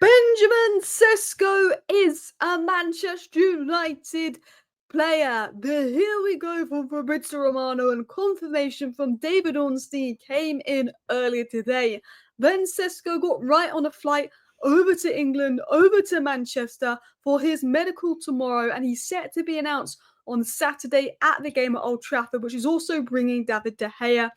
Benjamin Sesko is a Manchester United player. Here we go from Fabrizio Romano, and confirmation from David Ornstein came in earlier today. Then Sesko got right on a flight over to England, over to Manchester for his medical tomorrow, and he's set to be announced on Saturday at the game at Old Trafford, which is also bringing David De Gea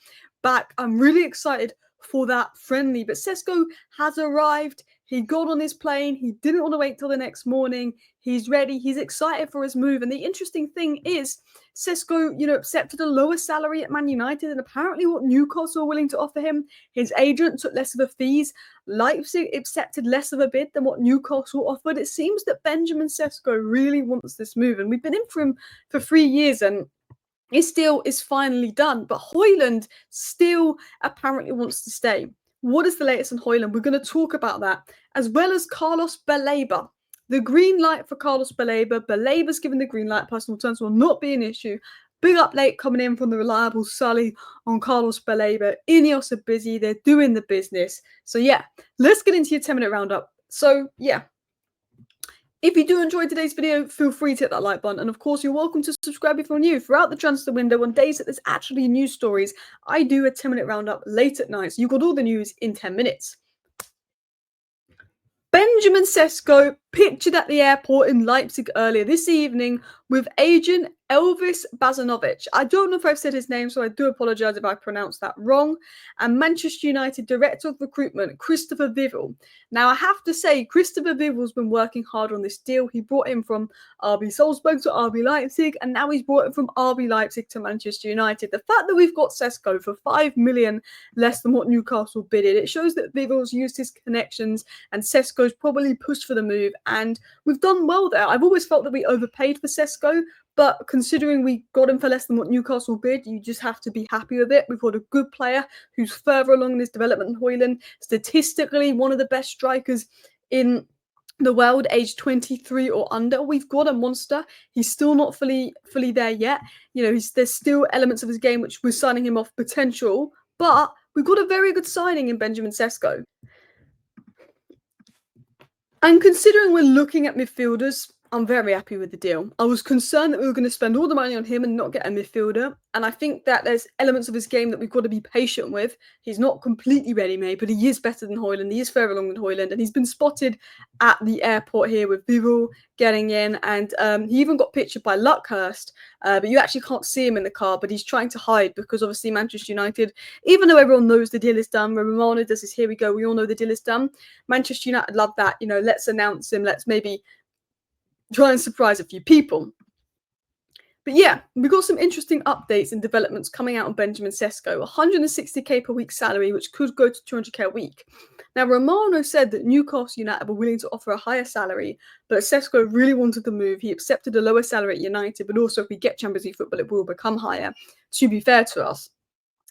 back. I'm really excited for that friendly, but Sesko has arrived. He got on his plane. He didn't want to wait till the next morning. He's ready. He's excited for his move. And the interesting thing is, Sesko, accepted a lower salary at Man United than apparently what Newcastle were willing to offer him. His agent took less of a fees. Leipzig accepted less of a bid than what Newcastle offered. It seems that Benjamin Sesko really wants this move, and we've been in for him for 3 years, and his deal is finally done. But Hojlund still apparently wants to stay. What is the latest on Hojlund? We're going to talk about that, as well as Carlos Baleba. The green light for Carlos Baleba. Baleba's given the green light. Personal terms will not be an issue. Big update coming in from the reliable Sully on Carlos Baleba. INEOS are busy. They're doing the business. So yeah, let's get into your 10-minute roundup. So yeah, if you do enjoy today's video, feel free to hit that like button. And of course, you're welcome to subscribe if you're new. Throughout the transfer window, on days that there's actually news stories, I do a 10-minute roundup late at night. So you've got all the news in 10 minutes. Benjamin Sesko pictured at the airport in Leipzig earlier this evening with agent Elvis Bazanovic. I don't know if I've said his name, so I do apologise if I pronounced that wrong. And Manchester United Director of Recruitment, Christopher Vivell. Now, I have to say, Christopher Vivell's been working hard on this deal. He brought him from RB Salzburg to RB Leipzig, and now he's brought him from RB Leipzig to Manchester United. The fact that we've got Sesko for $5 million less than what Newcastle bidded, it shows that Vivell's used his connections, and Sesko's probably pushed for the move, and we've done well there. I've always felt that we overpaid for Sesko, but considering we got him for less than what Newcastle bid, you just have to be happy with it. We've got a good player who's further along in his development than Hojlund. Statistically, one of the best strikers in the world, age 23 or under. We've got a monster. He's still not fully there yet. There's still elements of his game which we're signing him off potential, but we've got a very good signing in Benjamin Sesko. And considering we're looking at midfielders, I'm very happy with the deal. I was concerned that we were going to spend all the money on him and not get a midfielder. And I think that there's elements of his game that we've got to be patient with. He's not completely ready-made, but he is better than Hojlund. He is further along than Hojlund. And he's been spotted at the airport here with Vivell getting in. And he even got pictured by Luckhurst. But you actually can't see him in the car, but he's trying to hide because obviously Manchester United, even though everyone knows the deal is done, when Romano does his here we go, we all know the deal is done. Manchester United love that. Let's announce him. Let's maybe try and surprise a few people. But yeah, we've got some interesting updates and developments coming out on Benjamin Sesko. 160k per week salary, which could go to 200k a week. Now, Romano said that Newcastle United were willing to offer a higher salary, but Sesko really wanted the move. He accepted a lower salary at United, but also if we get Champions League football, it will become higher, to be fair to us.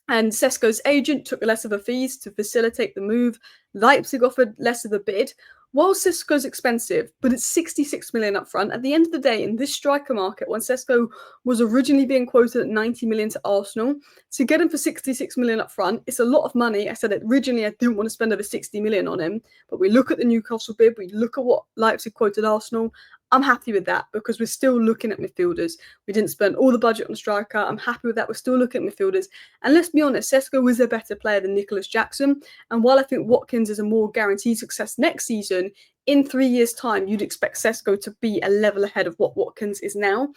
And Sesko's agent took less of a fees to facilitate the move. Leipzig offered less of a bid. While Sesko's expensive, but it's 66 million up front, at the end of the day, in this striker market, when Sesko was originally being quoted at 90 million to Arsenal, to get him for 66 million up front, it's a lot of money. I said it originally, I didn't want to spend over 60 million on him, but we look at the Newcastle bid, we look at what Leipzig quoted Arsenal. I'm happy with that because we're still looking at midfielders. We didn't spend all the budget on the striker. I'm happy with that. We're still looking at midfielders. And let's be honest, Sesko is a better player than Nicholas Jackson. And while I think Watkins is a more guaranteed success next season, in 3 years' time, you'd expect Sesko to be a level ahead of what Watkins is now.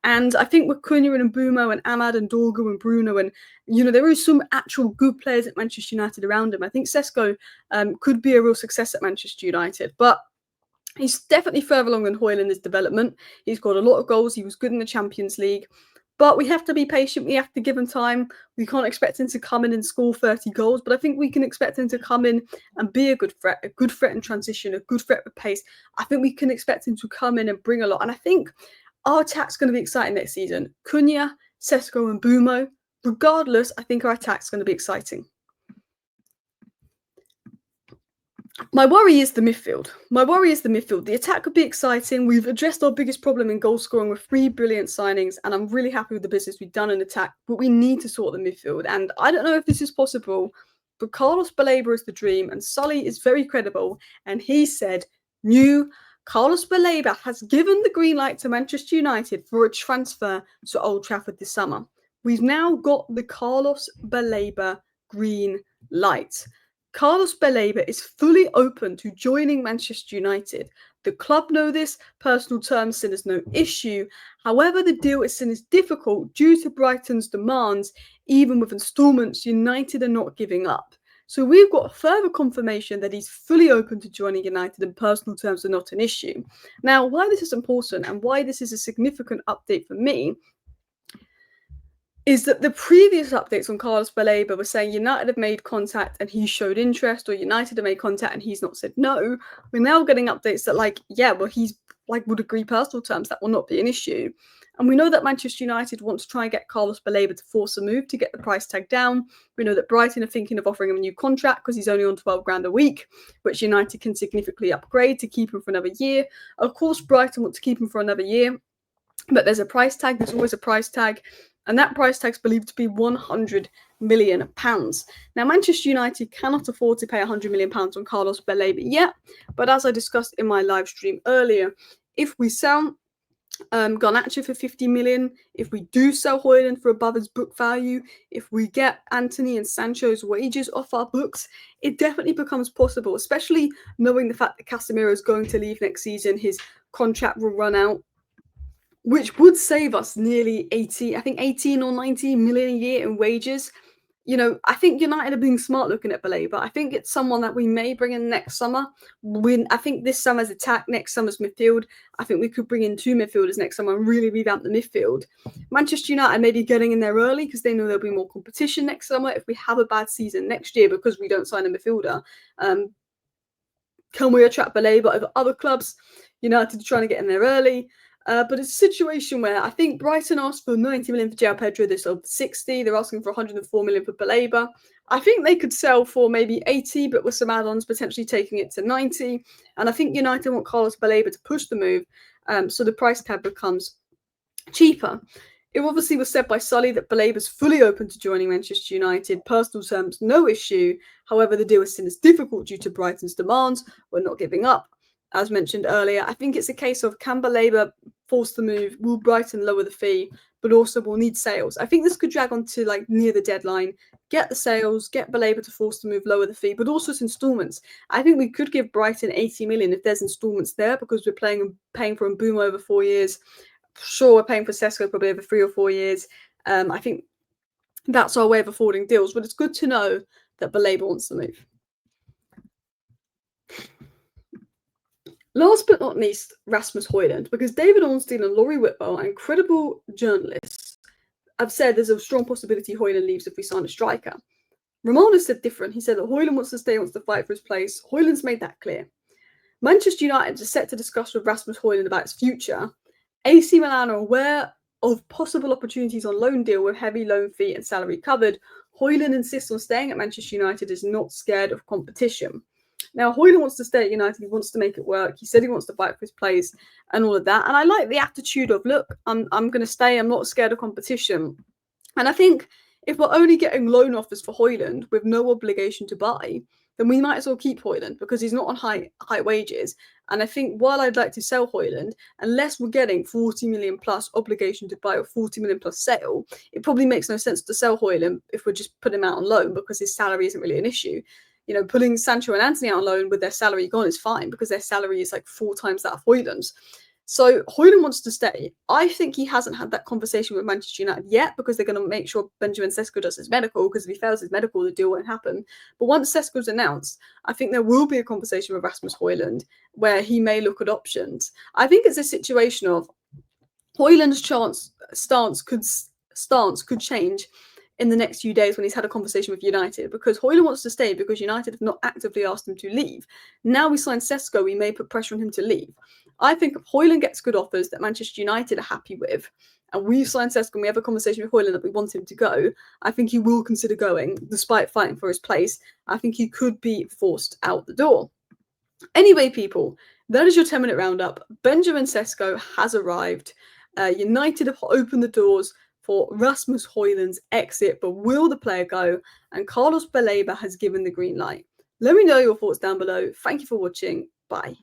And I think with Cunha and Mbumo and Ahmad and Dorgu and Bruno and, there is some actual good players at Manchester United around him. I think Sesko could be a real success at Manchester United. But he's definitely further along than Hojlund in his development. He's got a lot of goals. He was good in the Champions League. But we have to be patient. We have to give him time. We can't expect him to come in and score 30 goals. But I think we can expect him to come in and be a good threat in transition, a good threat with pace. I think we can expect him to come in and bring a lot. And I think our attack's going to be exciting next season. Cunha, Sesko and Mbumo. Regardless, I think our attack's going to be exciting. My worry is the midfield. The attack could be exciting. We've addressed our biggest problem in goal scoring with 3 brilliant signings, and I'm really happy with the business we've done in attack, but we need to sort the midfield. And I don't know if this is possible but Carlos Baleba is the dream, and Sully is very credible, and he said, new Carlos Baleba has given the green light to Manchester United for a transfer to Old Trafford this summer. We've now got the Carlos Baleba green light. Carlos Baleba is fully open to joining Manchester United. The club know this, personal terms seen as no issue. However, the deal is seen as difficult due to Brighton's demands. Even with instalments, United are not giving up. So we've got further confirmation that he's fully open to joining United and personal terms are not an issue. Now, why this is important and why this is a significant update for me is that the previous updates on Carlos Baleba were saying United have made contact and he showed interest, or United have made contact and he's not said no. We're now getting updates that he's would agree personal terms, that will not be an issue. And we know that Manchester United want to try and get Carlos Baleba to force a move to get the price tag down. We know that Brighton are thinking of offering him a new contract because he's only on 12 grand a week, which United can significantly upgrade to keep him for another year. Of course, Brighton want to keep him for another year, but there's a price tag. There's always a price tag. And that price tag is believed to be £100 million. Now, Manchester United cannot afford to pay £100 million on Carlos Baleba yet, but as I discussed in my live stream earlier, if we sell Garnacho for 50 million, if we do sell Hojlund for above his book value, if we get Anthony and Sancho's wages off our books, it definitely becomes possible, especially knowing the fact that Casemiro is going to leave next season. His contract will run out, which would save us nearly 18 or 19 million a year in wages. You know, I think United are being smart looking at Baleba. I think it's someone that we may bring in next summer. I think this summer's attack, next summer's midfield. I think we could bring in 2 midfielders next summer and really revamp the midfield. Manchester United may be getting in there early because they know there'll be more competition next summer if we have a bad season next year because we don't sign a midfielder. Can we attract Baleba over other clubs? United are trying to get in there early. But it's a situation where I think Brighton asked for 90 million for João Pedro, they sold 60. They're asking for 104 million for Baleba. I think they could sell for maybe 80, but with some add-ons potentially taking it to 90. And I think United want Carlos Baleba to push the move, so the price tag becomes cheaper. It obviously was said by Sully that Baleba is fully open to joining Manchester United. Personal terms, no issue. However, the deal is seen as difficult due to Brighton's demands. We're not giving up. As mentioned earlier, I think it's a case of can Baleba force the move? Will Brighton lower the fee? But also we'll need sales. I think this could drag on to near the deadline. Get the sales, get Baleba to force the move, lower the fee, but also it's instalments. I think we could give Brighton 80 million if there's instalments there because we're paying for Mbeumo over 4 years. Sure, we're paying for Sesko probably over 3 or 4 years. I think that's our way of affording deals, but it's good to know that Baleba wants the move. Last but not least, Rasmus Hojlund, because David Ornstein and Laurie Whitwell and credible journalists have said there's a strong possibility Hojlund leaves if we sign a striker. Romano said different. He said that Hojlund wants to stay, wants to fight for his place. Hojlund's made that clear. Manchester United is set to discuss with Rasmus Hojlund about his future. AC Milan are aware of possible opportunities on loan deal with heavy loan fee and salary covered. Hojlund insists on staying at Manchester United, is not scared of competition. Now, Hojlund wants to stay at United. He wants to make it work. He said he wants to fight for his place and all of that. And I like the attitude of, look, I'm going to stay. I'm not scared of competition. And I think if we're only getting loan offers for Hojlund with no obligation to buy, then we might as well keep Hojlund because he's not on high wages. And I think while I'd like to sell Hojlund, unless we're getting 40 million plus obligation to buy or 40 million plus sale, it probably makes no sense to sell Hojlund if we're just putting him out on loan because his salary isn't really an issue. You know, putting Sancho and Anthony out on loan with their salary gone is fine because their salary is 4 times that of Hojlund's. So Hojlund wants to stay. I think he hasn't had that conversation with Manchester United yet because they're going to make sure Benjamin Sesko does his medical, because if he fails his medical, the deal won't happen. But once Sesko's announced, I think there will be a conversation with Rasmus Hojlund where he may look at options. I think it's a situation of Hojlund's stance could change in the next few days when he's had a conversation with United, because Hojlund wants to stay because United have not actively asked him to leave. Now we sign Sesko, we may put pressure on him to leave. I think if Hojlund gets good offers that Manchester United are happy with, and we sign Sesko and we have a conversation with Hojlund that we want him to go, I think he will consider going, despite fighting for his place. I think he could be forced out the door. Anyway, people, that is your 10-minute roundup. Benjamin Sesko has arrived. United have opened the doors for Rasmus Hojlund's exit, but will the player go? And Carlos Baleba has given the green light. Let me know your thoughts down below. Thank you for watching. Bye.